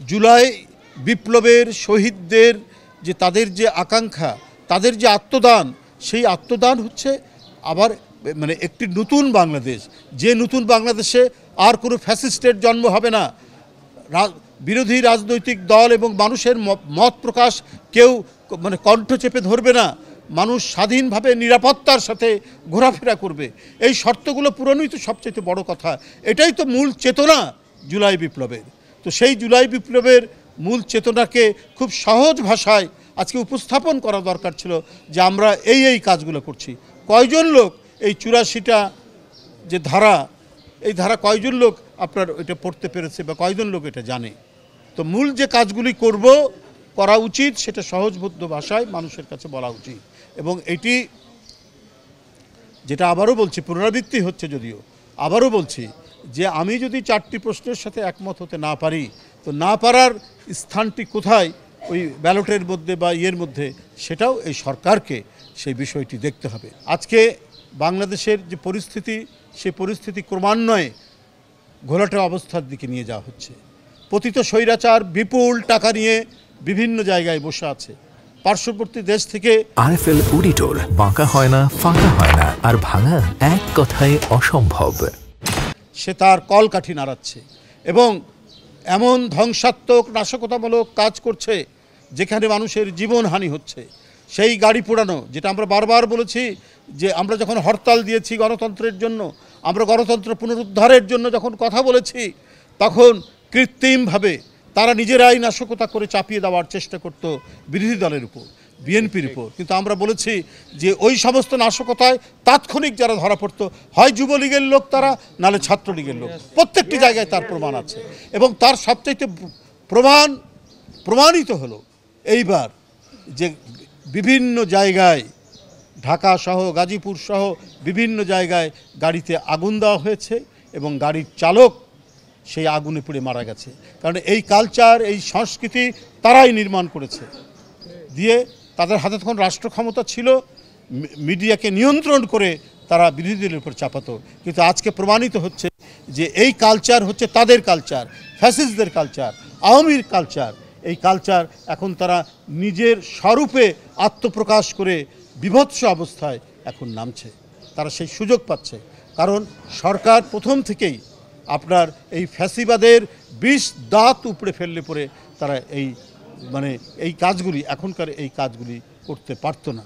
জুলাই বিপ্লবের শহীদদের যে তাদের যে আকাঙ্ক্ষা, তাদের যে আত্মদান, সেই আত্মদান হচ্ছে আবার মানে একটি নতুন বাংলাদেশ, যে নতুন বাংলাদেশে আর কোনো ফ্যাসিস্টের জন্ম হবে না। বিরোধী রাজনৈতিক দল এবং মানুষের মত প্রকাশ কেউ মানে কণ্ঠ চেপে ধরবে না। মানুষ স্বাধীনভাবে নিরাপত্তার সাথে ঘোরাফেরা করবে। এই শর্তগুলো পূরণই তো সবচেয়ে বড় কথা। এটাই তো মূল চেতনা জুলাই বিপ্লবের। তো সেই জুলাই বিপ্লবের মূল চেতনাকে খুব সহজ ভাষায় আজকে উপস্থাপন করা দরকার ছিল যে আমরা এই কাজগুলো করছি। কয়জন লোক এই ৮৪টা যে ধারা, এই ধারা কয়জন লোক আপনার এটা পড়তে পেরেছে বা কয়জন লোক এটা জানে? তো মূল যে কাজগুলি করা উচিত সেটা সহজবোধ্য ভাষায় মানুষের কাছে বলা উচিত। এবং এটি যেটা আবারও বলছি, পুনরাবৃত্তি হচ্ছে যদিও, আবারও বলছি যে আমি যদি 4টি প্রশ্নের সাথে একমত হতে না পারি, তো না পারার স্থানটি কোথায় ওই ব্যালটের মধ্যে বা মধ্যে, সেটাও এই সরকারকে সেই বিষয়টি দেখতে হবে। আজকে বাংলাদেশের যে পরিস্থিতি, সেই পরিস্থিতি ক্রমান্বয়ে ঘোলাটে অবস্থার দিকে নিয়ে যাওয়া হচ্ছে। পতিত স্বৈরাচার বিপুল টাকা নিয়ে বিভিন্ন জায়গায় বসে আছে। পার্শ্ববর্তী দেশ থেকে আরএফএল অডিটর, বাঁকা হয় না, ফাঁকা হয় না, আর ভাঙা এক কথায় অসম্ভব। সে তার কলকাঠি নাড়াচ্ছে এবং এমন ধ্বংসাত্মক নাশকতামূলক কাজ করছে যেখানে মানুষের জীবনহানি হচ্ছে। সেই গাড়ি পোড়ানো, যেটা আমরা বারবার বলেছি যে আমরা যখন হরতাল দিয়েছি গণতন্ত্রের জন্য, আমরা গণতন্ত্র পুনরুদ্ধারের জন্য যখন কথা বলেছি, তখন কৃত্রিমভাবে তারা নিজেরাই নাশকতা করে চাপিয়ে দেওয়ার চেষ্টা করত বিরোধী দলের উপর, বিএনপির উপর। কিন্তু আমরা বলেছি যে ওই সমস্ত নাশকতায় তাৎক্ষণিক যারা ধরা পড়তো, হয় যুবলীগের লোক তারা, নালে ছাত্রলীগের লোক, প্রত্যেকটি জায়গায় তার প্রমাণ আছে। এবং তার সবচাইতে প্রমাণিত হলো এইবার যে বিভিন্ন জায়গায়, ঢাকা সহ গাজীপুর সহ বিভিন্ন জায়গায় গাড়িতে আগুন দেওয়া হয়েছে এবং গাড়ির চালক সেই আগুনে পুড়ে মারা গেছে। কারণ এই কালচার, এই সংস্কৃতি তারাই নির্মাণ করেছে। দিয়ে তাদের হাতে তখন রাষ্ট্র ক্ষমতা ছিল, মিডিয়াকে নিয়ন্ত্রণ করে তারা বিরোধীদের উপর চাপাতো। কিন্তু আজকে প্রমাণিত হচ্ছে যে এই কালচার হচ্ছে তাদের কালচার, ফ্যাসিস্টদের কালচার, আওয়ামীর কালচার। এই কালচার এখন তারা নিজের স্বরূপে আত্মপ্রকাশ করে বিভৎস অবস্থায় এখন নামছে। তারা সেই সুযোগ পাচ্ছে, কারণ সরকার প্রথম থেকেই আপনার এই ফ্যাসিবাদের বিষ দাঁত উপড়ে ফেললে পরে তারা এই কাজগুলি, এখনকার এই কাজগুলি করতে পারতো না।